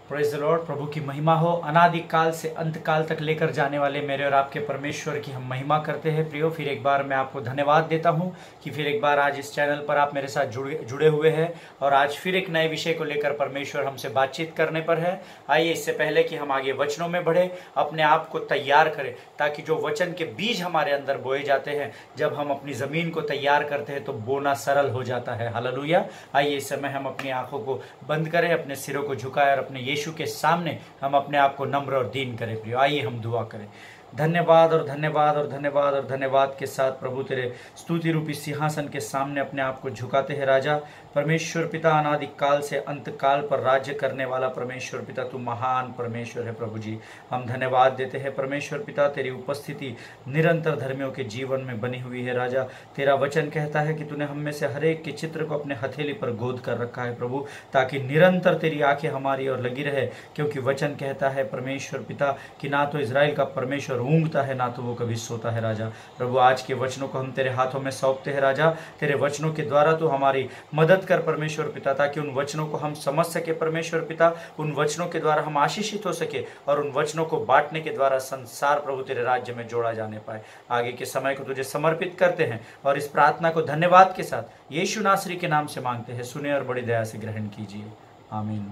Praise the Lord. प्रभु की महिमा हो। अनादि काल से अंत काल तक लेकर जाने वाले मेरे और आपके परमेश्वर की हम महिमा करते हैं। प्रियो, फिर एक बार मैं आपको धन्यवाद देता हूं कि फिर एक बार आज इस चैनल पर आप मेरे साथ जुड़े हुए हैं और आज फिर एक नए विषय को लेकर परमेश्वर हमसे बातचीत करने पर है। आइए, इससे पहले कि हम आगे वचनों में बढ़े, अपने आप को तैयार करें ताकि जो वचन के बीज हमारे अंदर बोए जाते हैं, जब हम अपनी ज़मीन को तैयार करते हैं तो बोना सरल हो जाता है। हालेलुया। आइए, इस समय हम अपनी आंखों को बंद करें, अपने सिरों को झुकाएं और अपने यीशु के सामने हम अपने आप को नम्र और दीन करें। प्रियो, आइए हम दुआ करें। धन्यवाद और धन्यवाद और धन्यवाद और धन्यवाद के साथ प्रभु तेरे स्तुति रूपी सिंहासन के सामने अपने आप को झुकाते हैं। राजा परमेश्वर पिता, अनादि काल से अंत काल पर राज्य करने वाला परमेश्वर पिता, तू महान परमेश्वर है। प्रभु जी, हम धन्यवाद देते हैं परमेश्वर पिता, तेरी उपस्थिति निरंतर धर्मियों के जीवन में बनी हुई है। राजा, तेरा वचन कहता है कि तूने हम में से हर एक के चित्र को अपने हथेली पर गोद कर रखा है प्रभु, ताकि निरंतर तेरी आंखें हमारी ओर लगी रहे, क्योंकि वचन कहता है परमेश्वर पिता कि ना तो इजराइल का परमेश्वर ऊँघता है, ना तो वो कभी सोता है। राजा प्रभु, आज के वचनों को हम तेरे हाथों में सौंपते हैं। राजा, तेरे वचनों के द्वारा तो हमारी मदद कर परमेश्वर पिता, ताकि उन वचनों को हम समझ सके परमेश्वर पिता, उन वचनों के द्वारा हम आशीषित हो सके और उन वचनों को बांटने के द्वारा संसार प्रभु तेरे राज्य में जोड़ा जाने पाए। आगे के समय को तुझे समर्पित करते हैं और इस प्रार्थना को धन्यवाद के साथ यीशु नासरी के नाम से मांगते हैं। सुने और बड़ी दया से ग्रहण कीजिए। आमीन।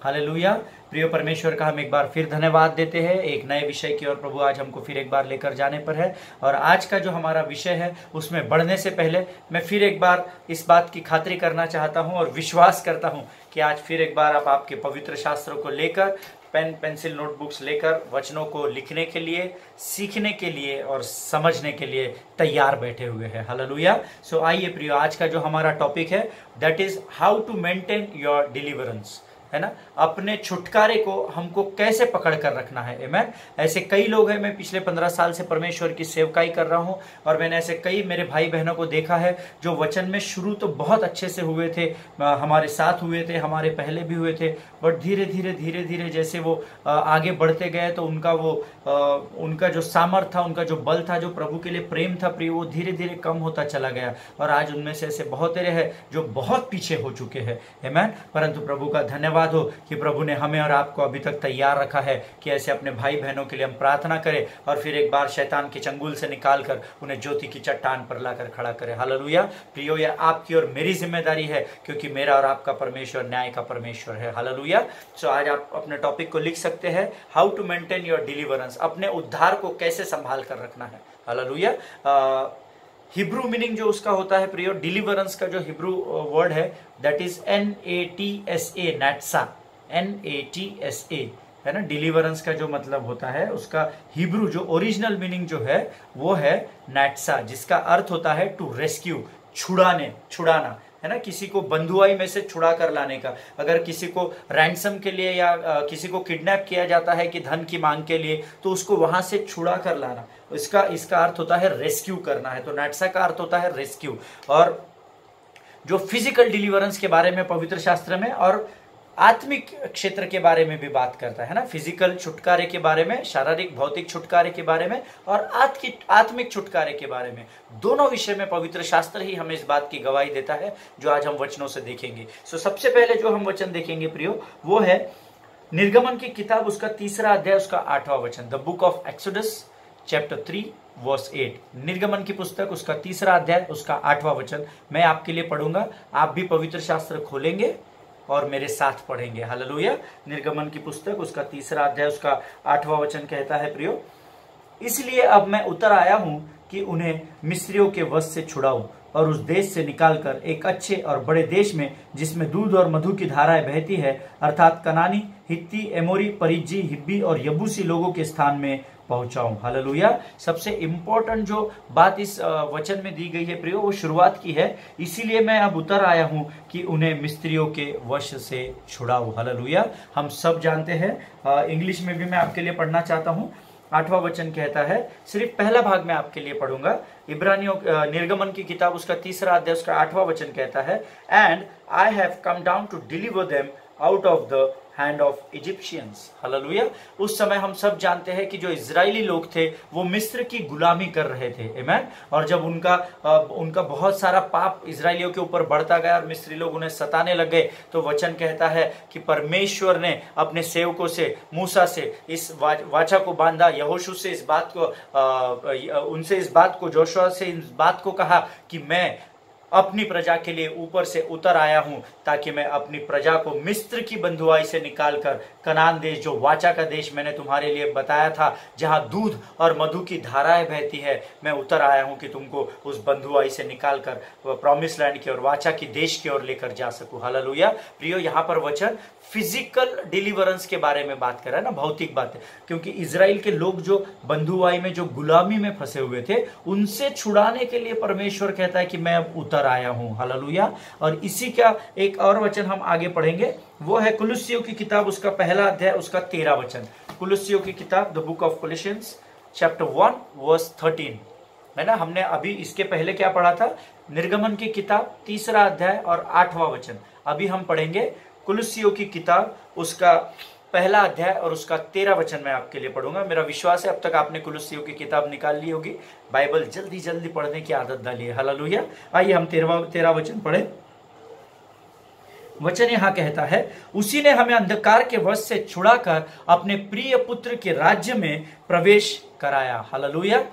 हालेलुया। प्रिय परमेश्वर का हम एक बार फिर धन्यवाद देते हैं एक नए विषय की ओर। प्रभु आज हमको फिर एक बार लेकर जाने पर है और आज का जो हमारा विषय है उसमें बढ़ने से पहले मैं फिर एक बार इस बात की खातिरी करना चाहता हूं और विश्वास करता हूं कि आज फिर एक बार आप आपके पवित्र शास्त्रों को लेकर पेन पेंसिल नोटबुक्स लेकर वचनों को लिखने के लिए, सीखने के लिए और समझने के लिए तैयार बैठे हुए हैं। हालेलुया। सो आइए प्रियो, आज का जो हमारा टॉपिक है that is how to maintain your deliverance, है ना। अपने छुटकारे को हमको कैसे पकड़ कर रखना है। आमीन। ऐसे कई लोग हैं, मैं पिछले 15 साल से परमेश्वर की सेवकाई कर रहा हूं और मैंने ऐसे कई मेरे भाई बहनों को देखा है जो वचन में शुरू तो बहुत अच्छे से हुए थे, हमारे साथ हुए थे, हमारे पहले भी हुए थे, बट धीरे धीरे जैसे वो आगे बढ़ते गए तो उनका जो सामर्थ था, उनका जो बल था, जो प्रभु के लिए प्रेम था प्रिय, वो धीरे धीरे कम होता चला गया और आज उनमें से ऐसे बहुत तेरे हैं जो बहुत पीछे हो चुके हैं। आमीन। परंतु प्रभु का धन्यवाद हो कि प्रभु ने हमें और आपको अभी तक तैयार रखा है कि ऐसे अपने भाई बहनों के लिए हम प्रार्थना करें और फिर एक बार शैतान के चंगुल से निकालकर उन्हें ज्योति की चट्टान पर लाकर खड़ा करें। हालेलुया। प्रियो, यह आपकी और मेरी जिम्मेदारी है क्योंकि मेरा और आपका परमेश्वर न्याय का परमेश्वर है। हालेलुया। सो आज आप अपने टॉपिक को लिख सकते हैं, how to maintain your deliverance, अपने उद्धार को कैसे संभाल कर रखना है। हालेलुया। हिब्रू मीनिंग जो उसका होता है प्रियो, डिलीवरेंस का जो हिब्रू वर्ड है दैट इज NATSA, नैट्सा, NATSA, है ना। डिलीवरेंस का जो मतलब होता है उसका हिब्रू जो ओरिजिनल मीनिंग जो है वो है नैट्सा, जिसका अर्थ होता है टू रेस्क्यू, छुड़ाना, है ना। किसी को बंधुआई में से छुड़ा कर लाने का। अगर किसी को रैंसम के लिए या किसी को किडनैप किया जाता है कि धन की मांग के लिए, तो उसको वहां से छुड़ा कर लाना, इसका अर्थ होता है रेस्क्यू करना है। तो नैट्सा का अर्थ होता है रेस्क्यू। और जो फिजिकल डिलीवरेंस के बारे में पवित्र शास्त्र में और आत्मिक क्षेत्र के बारे में भी बात करता है ना। फिजिकल छुटकारे के बारे में, शारीरिक भौतिक छुटकारे के बारे में और आत्मिक छुटकारे के बारे में, दोनों विषय में पवित्र शास्त्र ही हमें इस बात की गवाही देता है जो आज हम वचनों से देखेंगे। सो सबसे पहले जो हम वचन देखेंगे प्रियो वो है निर्गमन की किताब, उसका 3रा अध्याय, उसका 8वां वचन। The book of Exodus chapter 3 verse 8। निर्गमन की पुस्तक, उसका 3रा अध्याय, उसका 8वां वचन मैं आपके लिए पढ़ूंगा। आप भी पवित्र शास्त्र खोलेंगे और मेरे साथ पढ़ेंगे। हालेलुया। निर्गमन की पुस्तक, उसका 3रा अध्याय, उसका 8वां वचन कहता है प्रियो, इसलिए अब मैं उतर आया हूं कि उन्हें मिस्रियों के वश से छुड़ाऊं और उस देश से निकालकर एक अच्छे और बड़े देश में, जिसमें दूध और मधु की धाराएं बहती है, अर्थात कनानी, हित्ती, एमोरी, परिज्जी, हिब्बी और यबूसी लोगों के स्थान में पहुंचाऊं। हालेलुया। सबसे इंपॉर्टेंट जो बात इस वचन में दी गई है प्रियो, वो शुरुआत की है, इसीलिए मैं अब उतर आया हूं कि उन्हें मिस्त्रियों के वश से छुड़ाऊं। हालेलुया। हम सब जानते हैं, इंग्लिश में भी मैं आपके लिए पढ़ना चाहता हूं। 8वां वचन कहता है, सिर्फ पहला भाग मैं आपके लिए पढ़ूंगा। इब्रानियों निर्गमन की किताब, उसका 3रा अध्याय, उसका 8वां वचन कहता है, and I have come down to deliver them out of the hand of Egyptians. Hallelujah. उस समय हम सब जानते हैं कि जो इजरायली लोग थे वो मिस्र की गुलामी कर रहे थे। आमीन। और जब उनका बहुत सारा पाप इजरायलियों के ऊपर बढ़ता गया और मिस्री लोग उन्हें सताने लग गए, तो वचन कहता है कि परमेश्वर ने अपने सेवकों से, मूसा से इस वाचा को बांधा, यहोशू से इस बात को उनसे इस बात को, जोशुआ से इस बात को कहा कि मैं अपनी प्रजा के लिए ऊपर से उतर आया हूं ताकि मैं अपनी प्रजा को मिस्र की बंधुआई से निकालकर कनान देश, जो वाचा का देश मैंने तुम्हारे लिए बताया था, जहां दूध और मधु की धाराएं बहती है, मैं उतर आया हूं कि तुमको उस बंधुआई से निकालकर प्रॉमिस लैंड की ओर, वाचा की देश की ओर लेकर जा सकूं। हालेलुया। प्रियो, यहां पर वचन फिजिकल डिलीवरेंस के बारे में बात कर रहा है ना, भौतिक बात है, क्योंकि इजराइल के लोग जो बंधुआई में, जो गुलामी में फंसे हुए थे, उनसे छुड़ाने के लिए परमेश्वर कहता है कि मैं अब उतर आया हूं। हालेलुया। और इसी का एक और वचन हम आगे पढ़ेंगे, वो है कुलुस्सियों की किताब, उसका पहला अध्याय, उसका 13 वचन। कुलुस्सियों की किताब, the book of Colossians chapter 1 verse 13, है ना। हमने अभी इसके पहले क्या पढ़ा था? निर्गमन की किताब 3 अध्याय और 8वां वचन। अभी हम पढ़ेंगे कुलुस्सियों की किताब, उसका पहला अध्याय और उसका 13 वचन मैं आपके लिए पढ़ूंगा। मेरा विश्वास है अब तक आपने कुलुस्सियों की किताब निकाल ली होगी, बाइबल जल्दी जल्दी पढ़ने की आदत डाली है। हालेलुया। आइए हम 13 वचन पढ़े। वचन यहां कहता है, उसी ने हमें अंधकार के वश से छुड़ाकर अपने प्रिय पुत्र के राज्य में प्रवेश कराया। हालेलुया।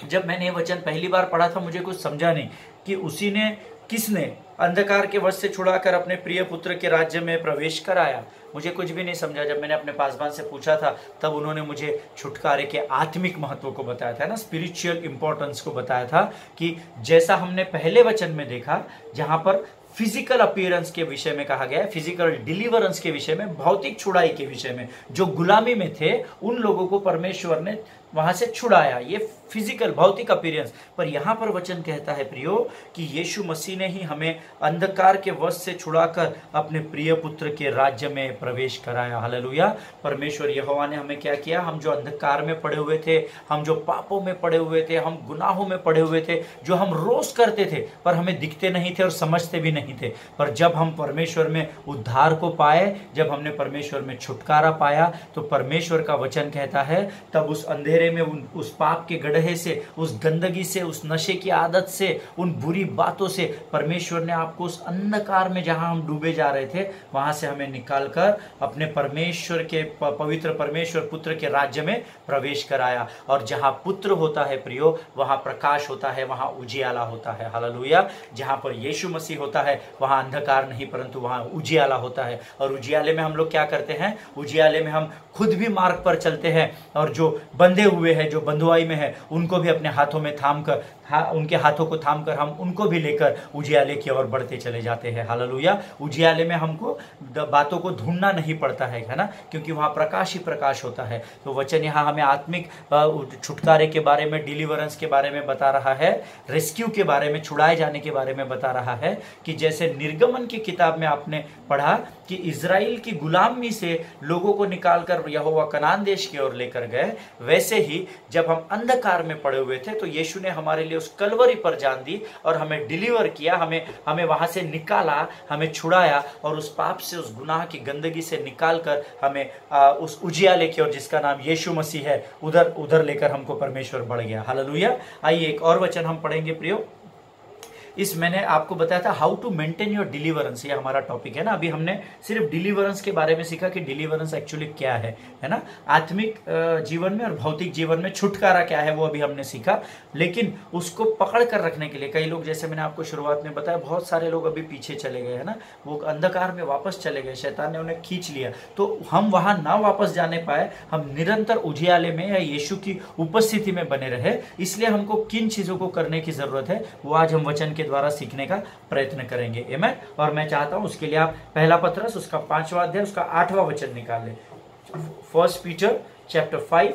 जब मैंने ये वचन पहली बार पढ़ा था, मुझे कुछ समझा नहीं कि उसी ने, किसने अंधकार के वश से छुड़ाकर अपने प्रिय पुत्र के राज्य में प्रवेश कराया। मुझे कुछ भी नहीं समझा। जब मैंने अपने पासवान से पूछा था, तब उन्होंने मुझे छुटकारे के आत्मिक महत्व को बताया था ना, स्पिरिचुअल इंपॉर्टेंस को बताया था, कि जैसा हमने पहले वचन में देखा, जहां पर फिजिकल अपीयरेंस के विषय में कहा गया है, फिजिकल डिलीवरेंस के विषय में, भौतिक छुड़ाई के विषय में, जो गुलामी में थे उन लोगों को परमेश्वर ने वहां से छुड़ाया, ये फिजिकल भौतिक अपीयरेंस। पर यहां पर वचन कहता है प्रियो कि यीशु मसीह ने ही हमें अंधकार के वश से छुड़ाकर अपने प्रिय पुत्र के राज्य में प्रवेश कराया। हालेलुया। परमेश्वर यहोवा ने हमें क्या किया? हम जो अंधकार में पड़े हुए थे, हम जो पापों में पड़े हुए थे, हम गुनाहों में पड़े हुए थे, जो हम रोज करते थे पर हमें दिखते नहीं थे और समझते भी नहीं थे, पर जब हम परमेश्वर में उद्धार को पाए, जब हमने परमेश्वर में छुटकारा पाया, तो परमेश्वर का वचन कहता है तब उस अंधेरे में, उस पाप के गड्ढे से, उस गंदगी से, उस नशे की आदत से, उन बुरी बातों से परमेश्वर ने आपको उस अंधकार में जहां हम डूबे जा रहे थे, वहां से हमें निकालकर अपने परमेश्वर के, पवित्र परमेश्वर पुत्र के राज्य में प्रवेश कराया। और जहां पुत्र होता है प्रियो, वहां प्रकाश होता है, वहां उजियाला होता है। हालेलुया। जहां पर यीशु मसीह होता है वहां अंधकार नहीं, परंतु वहां उजियाला होता है। और उजियाले में हम लोग क्या करते हैं? उजियाले में हम खुद भी मार्ग पर चलते हैं, और जो बंधे हुए हैं, जो बंधुआई में है, उनको भी अपने हाथों में थामकर, उनके हाथों को थामकर हम उनको भी लेकर उजियाले की ओर बढ़ते चले जाते हैं। हालेलुया। उजियाले में हमको बातों को ढूंढना नहीं पड़ता है ना, क्योंकि वहां प्रकाश ही प्रकाश होता है। तो वचन यहाँ हमें आत्मिक छुटकारे के बारे में, डिलीवरेंस के बारे में बता रहा है, रेस्क्यू के बारे में, छुड़ाए जाने के बारे में बता रहा है, कि जैसे निर्गमन की किताब में आपने पढ़ा कि इजराइल की गुलामी से लोगों को निकालकर यहोवा कनान देश की ओर लेकर गए, वैसे ही जब हम अंधकार में पड़े हुए थे तो यीशु ने हमारे लिए उस कलवरी पर जान दी और हमें डिलीवर किया, हमें वहां से निकाला, हमें छुड़ाया, और उस पाप से, उस गुनाह की गंदगी से निकालकर हमें उस उजियाले की ओर, जिसका नाम यीशु मसीह है, उधर लेकर हमको परमेश्वर बढ़ गया। हालेलुया। आइए एक और वचन हम पढ़ेंगे प्रियो। इस मैंने आपको बताया था how to maintain your deliverance, ये हमारा टॉपिक है ना। अभी हमने सिर्फ डिलीवरेंस के बारे में सीखा कि डिलीवरेंस एक्चुअली क्या है ना, आत्मिक जीवन में और भौतिक जीवन में छुटकारा क्या है, वो अभी हमने सीखा। लेकिन उसको पकड़ कर रखने के लिए कई लोग, जैसे मैंने आपको शुरुआत में बताया, बहुत सारे लोग अभी पीछे चले गए है ना, वो अंधकार में वापस चले गए, शैतान ने उन्हें खींच लिया। तो हम वहां ना वापस जाने पाए, हम निरंतर उजियाले में या यीशु की उपस्थिति में बने रहे। इसलिए हमको किन चीजों को करने की जरूरत है, वो आज हम वचन के द्वारा सीखने का प्रयत्न करेंगे। आमीन। और मैं चाहता हूं उसके लिए आप पहला पत्रस, उसका 5वां अध्याय, उसका 8वां वचन निकाल लें। 1 Peter chapter 5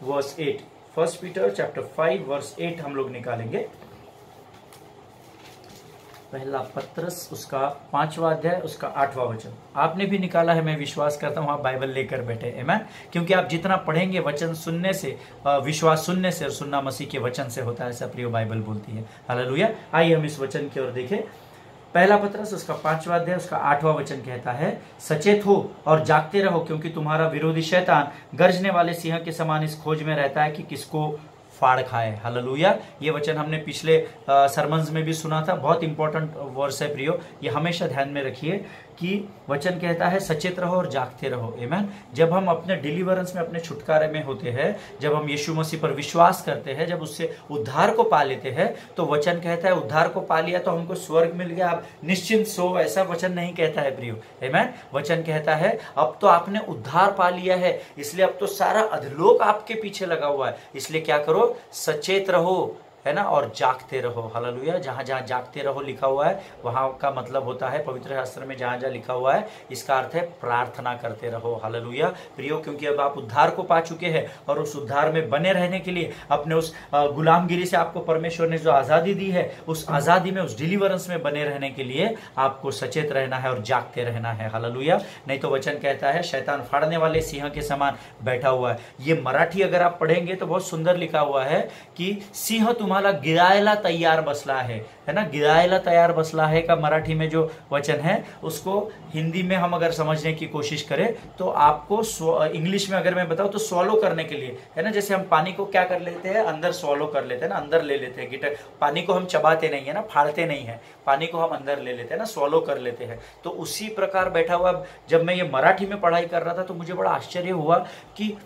verse 8, 1 Peter chapter 5 verse 8 हम लोग निकालेंगे। पहला पत्रस, उसका 5वां अध्याय, उसका 8वां वचन। आपने भी निकाला है, मैं विश्वास करता हूं आप बाइबल लेकर बैठे। आमीन। क्योंकि आप जितना पढ़ेंगे, वचन सुनने से, विश्वास सुनने से, और सुनना मसीह के वचन से होता है, ऐसा प्रिय बाइबल बोलती है। हालेलुया। आइए हम इस वचन की ओर देखें। पहला पत्रस उसका 5वां अध्याय उसका 8वां वचन कहता है, सचेत हो और जागते रहो, क्योंकि तुम्हारा विरोधी शैतान गरजने वाले सिंह के समान इस खोज में रहता है कि किसको फाड़ खाए। हालेलुया। ये वचन हमने पिछले सरमन्स में भी सुना था। बहुत इंपॉर्टेंट वर्स है प्रियो, ये हमेशा ध्यान में रखिए कि वचन कहता है सचेत रहो और जागते रहो। आमीन। जब हम अपने डिलीवरेंस में, अपने छुटकारे में होते हैं, जब हम यीशु मसीह पर विश्वास करते हैं, जब उससे उद्धार को पा लेते हैं, तो वचन कहता है उद्धार को पा लिया तो हमको स्वर्ग मिल गया, आप निश्चिंत सो, ऐसा वचन नहीं कहता है प्रियो। आमीन। वचन कहता है अब तो आपने उद्धार पा लिया है, इसलिए अब तो सारा अधलोक आपके पीछे लगा हुआ है, इसलिए क्या करो, सचेत रहो, है ना, और जागते रहो। हालेलुया। जहां जहां जागते रहो लिखा हुआ है, वहां का मतलब होता है पवित्र शास्त्र में जहां जहां लिखा हुआ है, इसका अर्थ है प्रार्थना करते रहो। हालेलुया प्रियो, क्योंकि अब आप उद्धार को पा चुके हैं और उस उद्धार में बने रहने के लिए, अपने उस गुलामगिरी से आपको परमेश्वर ने जो आजादी दी है, उस आजादी में, उस डिलीवरेंस में बने रहने के लिए आपको सचेत रहना है और जागते रहना है। हालेलुया। नहीं तो वचन कहता है शैतान फाड़ने वाले सिंह के समान बैठा हुआ है। ये मराठी अगर आप पढ़ेंगे तो बहुत सुंदर लिखा हुआ है कि सिंह तुम्हारा गिरायला तैयार बसला है ना। गिरायला तैयार बसला है का मराठी में जो वचन है, उसको हिंदी में हम अगर समझने की कोशिश करें तो आपको इंग्लिश में अगर मैं बताऊं तो स्वॉलो करने के लिए, है ना, जैसे हम पानी को क्या कर लेते हैं, अंदर स्वॉलो कर लेते हैं ना, अंदर ले लेते हैं। गिटर पानी को हम चबाते नहीं है ना, फाड़ते नहीं है, पानी को हम अंदर ले लेते हैं ना, स्वॉलो कर लेते हैं। तो उसी प्रकार बैठा हुआ, जब मैं ये मराठी में पढ़ाई कर रहा था तो मुझे बड़ा आश्चर्य हुआ कि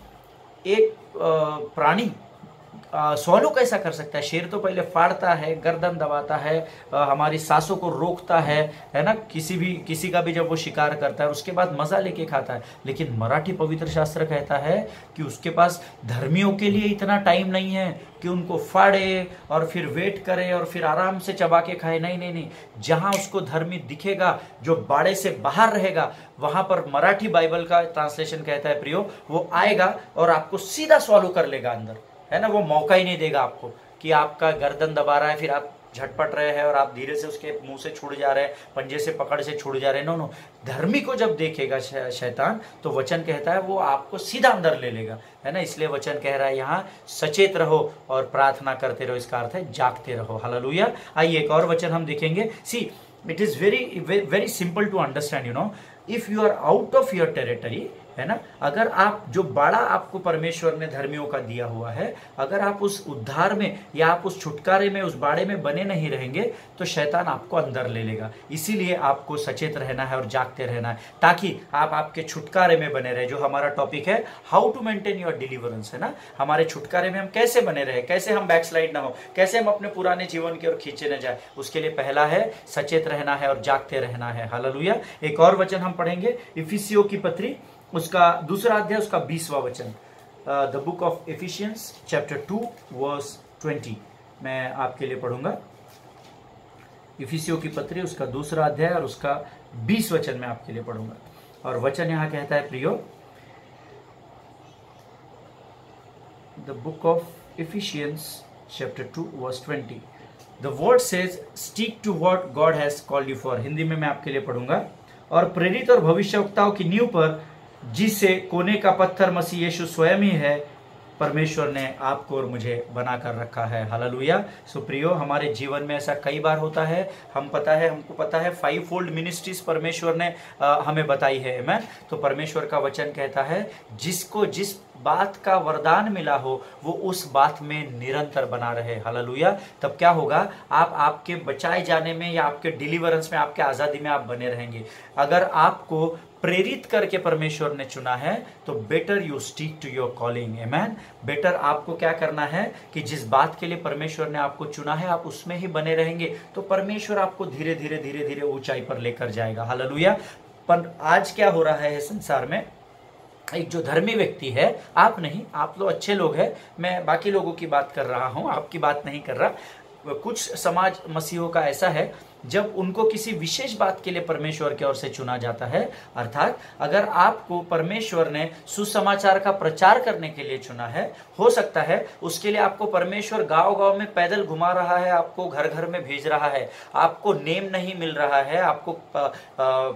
एक प्राणी स्वॉलो कैसा कर सकता है। शेर तो पहले फाड़ता है, गर्दन दबाता है, हमारी सांसों को रोकता है ना, किसी का भी जब वो शिकार करता है उसके बाद मजा लेके खाता है। लेकिन मराठी पवित्र शास्त्र कहता है कि उसके पास धर्मियों के लिए इतना टाइम नहीं है कि उनको फाड़े और फिर वेट करे और फिर आराम से चबा के खाए। नहीं नहीं नहीं, जहां उसको धर्मी दिखेगा, जो बाड़े से बाहर रहेगा, वहां पर मराठी बाइबल का ट्रांसलेशन कहता है प्रियो, वो आएगा और आपको सीधा स्वॉलो कर लेगा अंदर, है ना। वो मौका ही नहीं देगा आपको कि आपका गर्दन दबा रहा है, फिर आप झटपट रहे हैं और आप धीरे से उसके मुंह से छूट जा रहे हैं, पंजे से पकड़ से छूट जा रहे हैं। नो नो, धर्मी को जब देखेगा शैतान, तो वचन कहता है वो आपको सीधा अंदर ले लेगा, है ना। इसलिए वचन कह रहा है यहाँ सचेत रहो और प्रार्थना करते रहो, इसका अर्थ है जागते रहो। हालेलुया। आइए एक और वचन हम देखेंगे। See, it is very simple to understand, you know, if you are out of your territory, है ना, अगर आप जो बाड़ा आपको परमेश्वर ने धर्मियों का दिया हुआ है, अगर आप उस उद्धार में या आप उस छुटकारे में, उस बाड़े में बने नहीं रहेंगे, तो शैतान आपको अंदर ले लेगा। इसीलिए आपको सचेत रहना है और जागते रहना है, ताकि आप आपके छुटकारे में बने रहे। जो हमारा टॉपिक है how to maintain your deliverance, है ना, हमारे छुटकारे में हम कैसे बने रहे, कैसे हम बैकस्लाइड ना हो, कैसे हम अपने पुराने जीवन की ओर खींचे न जाए, उसके लिए पहला है सचेत रहना है और जागते रहना है। हालेलुया। एक और वचन हम पढ़ेंगे, इफिसियों की पत्री उसका दूसरा अध्याय उसका 20वां वचन, the book of Ephesians chapter 2 verse 20, मैं आपके लिए पढ़ूंगा। इफिसियों की पत्री उसका दूसरा अध्याय और उसका 20 वचन मैं आपके लिए पढ़ूंगा। और वचन यहां कहता है प्रियो, the book of Ephesians chapter 2 verse 20, the word says stick to what God has called you for. Hindi में मैं आपके लिए पढ़ूंगा। और प्रेरित और भविष्यवक्ताओं की नींव पर, जिसे कोने का पत्थर मसीह यीशु स्वयं ही है, परमेश्वर ने आपको और मुझे बना कर रखा है। हालेलुया। सो प्रियो, हमारे जीवन में ऐसा कई बार होता है, हमको पता है 5 फोल्ड मिनिस्ट्रीज परमेश्वर ने हमें बताई है। आमीन। तो परमेश्वर का वचन कहता है जिसको जिस बात का वरदान मिला हो वो उस बात में निरंतर बना रहे। हालेलुया। तब क्या होगा, आप आपके बचाए जाने में या आपके डिलीवरेंस में, आपके आजादी में आप बने रहेंगे। अगर आपको प्रेरित करके परमेश्वर ने चुना है तो better you stick to your calling. आमीन। बेटर आपको क्या करना है कि जिस बात के लिए परमेश्वर ने आपको चुना है आप उसमें ही बने रहेंगे, तो परमेश्वर आपको धीरे धीरे ऊंचाई पर लेकर जाएगा। हालेलुया। पर आज क्या हो रहा है संसार में, एक जो धर्मी व्यक्ति है, आप नहीं, आप तो अच्छे लोग हैं, मैं बाकी लोगों की बात कर रहा हूं, आपकी बात नहीं कर रहा। कुछ समाज मसीहों का ऐसा है, जब उनको किसी विशेष बात के लिए परमेश्वर की ओर से चुना जाता है, अर्थात अगर आपको परमेश्वर ने सुसमाचार का प्रचार करने के लिए चुना है, हो सकता है उसके लिए आपको परमेश्वर गांव-गांव में पैदल घुमा रहा है, आपको घर घर में भेज रहा है, आपको नेम नहीं मिल रहा है, आपको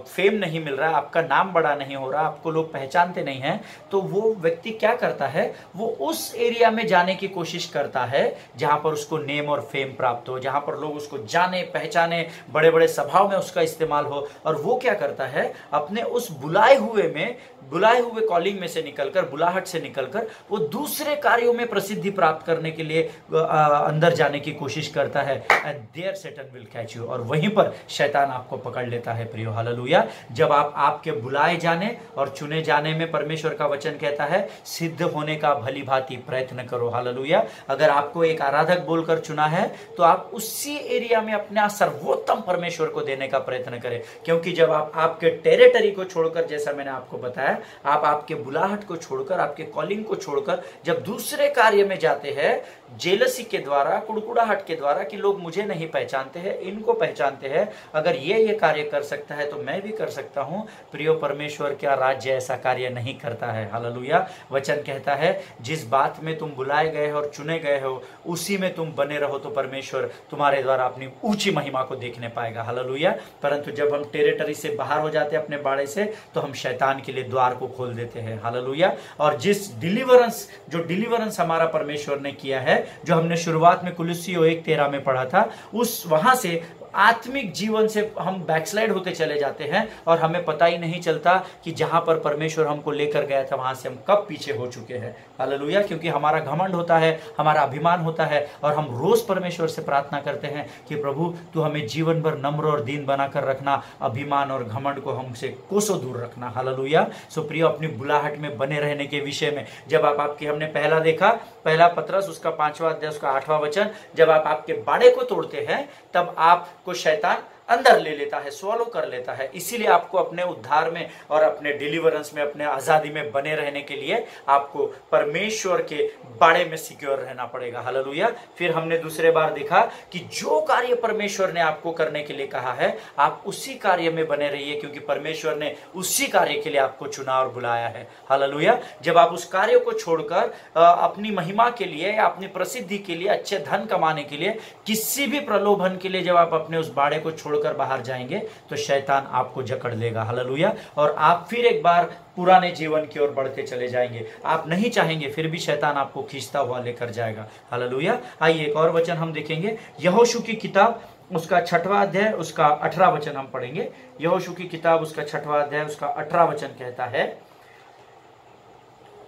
फेम नहीं मिल रहा है, आपका नाम बड़ा नहीं हो रहा, आपको लोग पहचानते नहीं हैं, तो वो व्यक्ति क्या करता है, वो उस एरिया में जाने की कोशिश करता है जहां पर उसको नेम और फेम प्राप्त हो, जहां पर लोग उसको जाने पहचाने, बड़े बड़े सभाओं में उसका इस्तेमाल हो, और वो क्या करता है, अपने उस बुलाए हुए कॉलिंग में से निकलकर, बुलाहट से निकलकर वो दूसरे कार्यों में प्रसिद्धि प्राप्त करने के लिए अंदर जाने की कोशिश करता है। And there Satan will catch you, और वहीं पर शैतान आपको पकड़ लेता है प्रियो। हालेलुया। जब आप आपके बुलाए जाने और चुने जाने में परमेश्वर का वचन कहता है सिद्ध होने का भली भांति प्रयत्न करो। हालेलुया। अगर आपको एक आराधक बोलकर चुना है तो आप उसी एरिया में अपना सर्वोत्तम परमेश्वर को देने का प्रयत्न करें, क्योंकि जब आप आपके टेरिटरी को छोड़कर, जैसा मैंने आपको बताया, आप आपके बुलाहट को छोड़कर, आपके कॉलिंग को छोड़कर जब दूसरे कार्य में जाते हैं, जेलसी के द्वारा, कुड़कुड़ाहट के द्वारा कि लोग मुझे नहीं पहचानते हैं, इनको पहचानते हैं, अगर ये कार्य कर सकता है तो मैं भी कर सकता हूं। प्रियो, परमेश्वर का राज्य ऐसा कार्य नहीं करता है। हालेलुया। वचन कहता है जिस बात में तुम बुलाए गए हो और चुने गए हो उसी में तुम बने रहो तो परमेश्वर तुम्हारे द्वारा अपनी ऊंची महिमा को देखने पाएगा। हालेलुया। परंतु जब हम टेरिटरी से बाहर हो जाते हैं, अपने बाड़े से, तो हम शैतान के लिए द्वार को खोल देते हैं। हालेलुया। और जिस डिलीवरेंस हमारा परमेश्वर ने किया है, जो हमने शुरुआत में कुलुस्सियों 1:13 में पढ़ा था, उस वहां से आत्मिक जीवन से हम बैकस्लाइड होते चले जाते हैं और हमें पता ही नहीं चलता कि जहां पर परमेश्वर हमको लेकर गया था वहां से हम कब पीछे हो चुके हैं। हालेलुया। क्योंकि हमारा घमंड होता है, हमारा अभिमान होता है, और हम रोज परमेश्वर से प्रार्थना करते हैं कि प्रभु तू हमें जीवन भर नम्र और दीन बनाकर रखना, अभिमान और घमंड को हमसे कोसों दूर रखना। हालेलुया। सो प्रियो, अपनी बुलाहट में बने रहने के विषय में जब आपकी हमने पहला देखा, पहला पत्रस उसका 5वां अध्याय उसका 8वां वचन, जब आप आपके बाड़े को तोड़ते हैं तब आपको शैतान अंदर ले लेता है, स्वॉलो कर लेता है। इसीलिए आपको अपने उद्धार में और अपने डिलीवरेंस में, अपने आजादी में बने रहने के लिए आपको परमेश्वर के बाड़े में सिक्योर रहना पड़ेगा। हालेलुया। फिर हमने दूसरे बार देखा कि जो कार्य परमेश्वर ने आपको करने के लिए कहा है, आप उसी कार्य में बने रहिए, क्योंकि परमेश्वर ने उसी कार्य के लिए आपको चुना और बुलाया है। हालेलुया। जब आप उस कार्य को छोड़कर अपनी महिमा के लिए या अपनी प्रसिद्धि के लिए, अच्छे धन कमाने के लिए, किसी भी प्रलोभन के लिए जब आप अपने उस बाड़े को छोड़कर बाहर जाएंगे तो शैतान आपको जकड़ लेगा। हालेलुया। और आप फिर एक बार पुराने जीवन की ओर बढ़ते चले जाएंगे। आप नहीं चाहेंगे, फिर भी शैतान आपको खींचता हुआ लेकर जाएगा। हालेलुया। आइए एक और वचन हम देखेंगे, यहोशू की किताब उसका 6वां अध्याय उसका 18 वचन हम पढ़ेंगे। यहोशू की किताब उसका 6वां अध्याय उसका 18 वचन कहता है,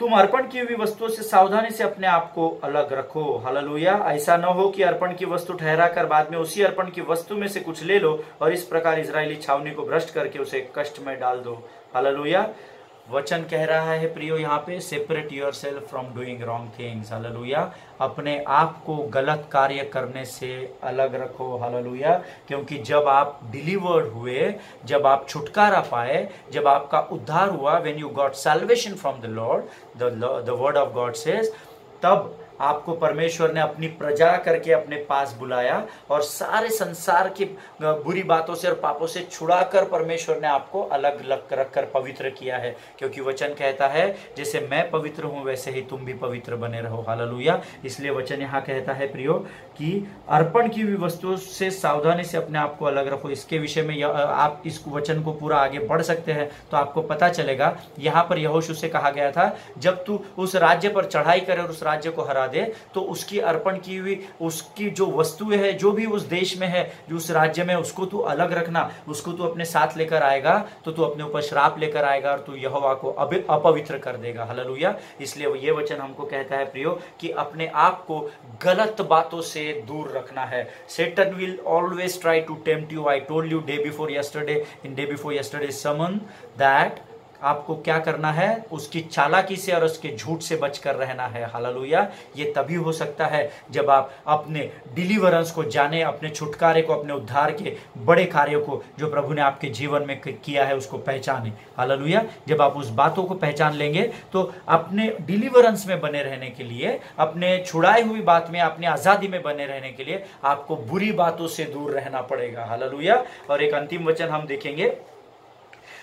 तुम अर्पण की हुई वस्तुओं से सावधानी से अपने आप को अलग रखो। हालेलुया। ऐसा न हो कि अर्पण की वस्तु ठहरा कर बाद में उसी अर्पण की वस्तु में से कुछ ले लो और इस प्रकार इजरायली छावनी को भ्रष्ट करके उसे कष्ट में डाल दो। हालेलुया। वचन कह रहा है प्रियो यहाँ पे, separate yourself from doing wrong things. Hallelujah. अपने आप को गलत कार्य करने से अलग रखो। हालेलुया। क्योंकि जब आप डिलीवर्ड हुए, जब आप छुटकारा पाए, जब आपका उद्धार हुआ, when you got salvation from the Lord, the word of God says, तब आपको परमेश्वर ने अपनी प्रजा करके अपने पास बुलाया और सारे संसार की बुरी बातों से और पापों से छुड़ाकर परमेश्वर ने आपको अलग रखकर पवित्र किया है। क्योंकि वचन कहता है जैसे मैं पवित्र हूं वैसे ही तुम भी पवित्र बने रहो। हालेलुया। इसलिए वचन यहाँ कहता है प्रियो कि अर्पण की हुई वस्तुओं से सावधानी से अपने आप को अलग रखो। इसके विषय में आप इस वचन को पूरा आगे बढ़ सकते हैं तो आपको पता चलेगा। यहाँ पर यहोशू से कहा गया था जब तू उस राज्य पर चढ़ाई करे और उस राज्य को हरा दे तो उसकी अर्पण की हुई उसकी जो वस्तुएं है, जो भी उस देश में है, जो उस राज्य में, उसको तू अलग रखना। उसको तू अपने साथ लेकर आएगा तो तू अपने ऊपर श्राप लेकर आएगा और तू यहोवा को अपवित्र कर देगा। हालेलुया। इसलिए ये वचन हमको कहता है प्रियो कि अपने आप को गलत बातों से दूर रखना है। Satan will always try to tempt you. I told you day before yesterday sermon that आपको क्या करना है, उसकी चालाकी से और उसके झूठ से बचकर रहना है। हालेलुया। ये तभी हो सकता है जब आप अपने डिलीवरेंस को जाने, अपने छुटकारे को, अपने उद्धार के बड़े कार्यों को जो प्रभु ने आपके जीवन में किया है उसको पहचाने। हालेलुया। जब आप उस बातों को पहचान लेंगे तो अपने डिलीवरेंस में बने रहने के लिए, अपने छुड़ाई हुई बात में, अपनी आजादी में बने रहने के लिए आपको बुरी बातों से दूर रहना पड़ेगा। हालेलुया। और एक अंतिम वचन हम देखेंगे,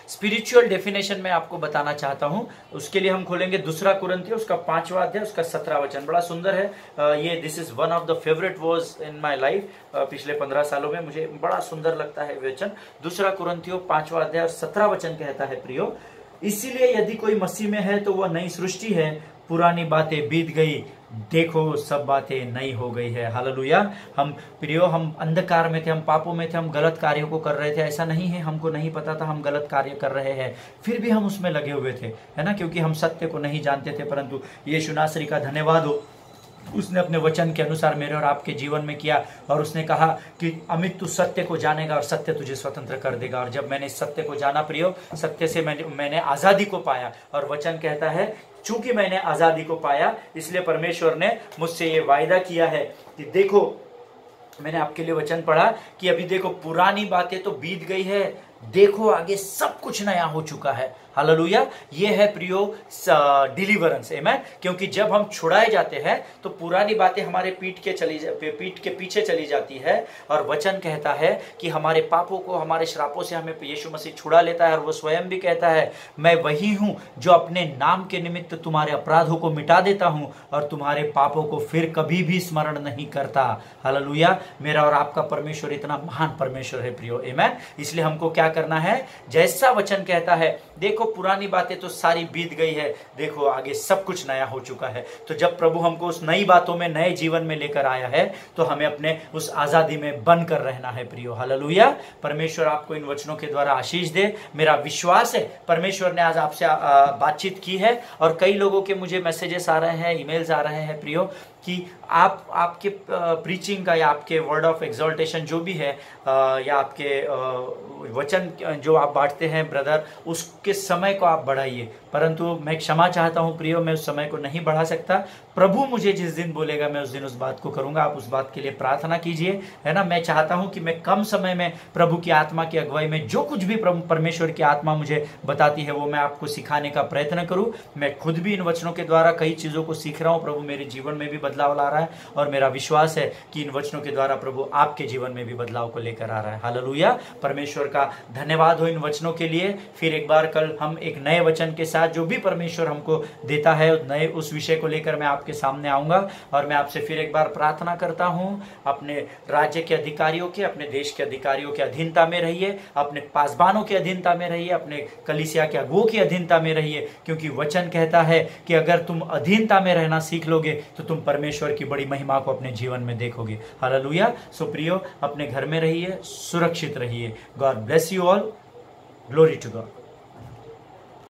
स्पिरिचुअल डेफिनेशन में आपको बताना चाहता हूं। उसके लिए हम खोलेंगे 2 कुरिन्थियों उसका 5वां अध्याय उसका 17 वचन। बड़ा सुंदर है ये। This is one of the favourite verse in my life. पिछले 15 सालों में मुझे बड़ा सुंदर लगता है वचन। 2 कुरिन्थियों 5वां अध्याय 17 वचन कहता है प्रियो, इसीलिए यदि कोई मसीह में है तो वह नई सृष्टि है, पुरानी बातें बीत गई, देखो सब बातें नई हो गई है। हालेलुया। हम प्रियो, हम अंधकार में थे, हम पापों में थे, हम गलत कार्यों को कर रहे थे। ऐसा नहीं है हमको नहीं पता था हम गलत कार्य कर रहे हैं, फिर भी हम उसमें लगे हुए थे, है ना, क्योंकि हम सत्य को नहीं जानते थे। परंतु यीशु नासरी का धन्यवाद हो, उसने अपने वचन के अनुसार मेरे और आपके जीवन में किया, और उसने कहा कि अमित, तू सत्य को जानेगा और सत्य तुझे स्वतंत्र कर देगा। और जब मैंने इस सत्य को जाना प्रियो, सत्य से मैंने आजादी को पाया। और वचन कहता है चूंकि मैंने आजादी को पाया, इसलिए परमेश्वर ने मुझसे ये वायदा किया है कि देखो, मैंने आपके लिए वचन पढ़ा कि अभी देखो पुरानी बातें तो बीत गई है, देखो आगे सब कुछ नया हो चुका है। हालेलुया। ये है प्रियो डिलीवरेंस, आमेन। क्योंकि जब हम छुड़ाए जाते हैं तो पुरानी बातें हमारे पीठ के पीछे चली जाती है, और वचन कहता है कि हमारे पापों को, हमारे श्रापों से हमें यीशु मसीह छुड़ा लेता है। और वो स्वयं भी कहता है, मैं वही हूं जो अपने नाम के निमित्त तुम्हारे अपराधों को मिटा देता हूं और तुम्हारे पापों को फिर कभी भी स्मरण नहीं करता। हालेलुया। मेरा और आपका परमेश्वर इतना महान परमेश्वर है प्रियो, आमेन। इसलिए हमको क्या करना है, जैसा वचन कहता है, देखो पुरानी बातें तो सारी बीत गई है, देखो आगे सब कुछ नया हो चुका है। तो जब प्रभु हमको उस नई बातों में, नए जीवन में लेकर आया है, तो हमें अपने उस आजादी में बनकर रहना है प्रियो। हालेलुया। परमेश्वर आपको इन वचनों के द्वारा आशीष दे। मेरा विश्वास है परमेश्वर ने आज आपसे बातचीत की है, और कई लोगों के मुझे मैसेजेस आ रहे हैं, ईमेल्स आ रहे हैं प्रियो, कि आपके प्रीचिंग का या आपके वर्ड ऑफ एक्सॉल्टेशन जो भी है, या आपके वचन जो आप बांटते हैं ब्रदर, उसके समय को आप बढ़ाइए। परंतु मैं क्षमा चाहता हूं प्रियो, मैं उस समय को नहीं बढ़ा सकता। प्रभु मुझे जिस दिन बोलेगा मैं उस दिन उस बात को करूंगा। आप उस बात के लिए प्रार्थना कीजिए, है ना। मैं चाहता हूं कि मैं कम समय में प्रभु की आत्मा की अगुवाई में जो कुछ भी परमेश्वर की आत्मा मुझे बताती है वो मैं आपको सिखाने का प्रयत्न करूं। मैं खुद भी इन वचनों के द्वारा कई चीजों को सीख रहा हूं। प्रभु मेरे जीवन में भी बदलाव ला रहा है, और मेरा विश्वास है कि इन वचनों के द्वारा प्रभु आपके जीवन में भी बदलाव को लेकर आ रहा है। हालेलुया। परमेश्वर का धन्यवाद हो इन वचनों के लिए। फिर एक बार कल हम एक नए वचन के साथ, जो भी परमेश्वर हमको देता है नए उस विषय को लेकर मैं आपके सामने आऊंगा। और मैं आपसे फिर एक बार प्रार्थना करता हूं, अपने राज्य के अधिकारियों के, अपने देश के अधिकारियों के अधीनता में रहिए, अपने पासबानों के अधीनता में रहिए, अपने कलीसिया के अगुओं की अधीनता में रहिए, क्योंकि वचन कहता है कि अगर तुम अधीनता में रहना सीख लोगे तो तुम परमेश्वर की बड़ी महिमा को अपने जीवन में देखोगे। हालेलुया। सो प्रियो, अपने घर में रहिए, सुरक्षित रहिए। God bless you all. Glory to God.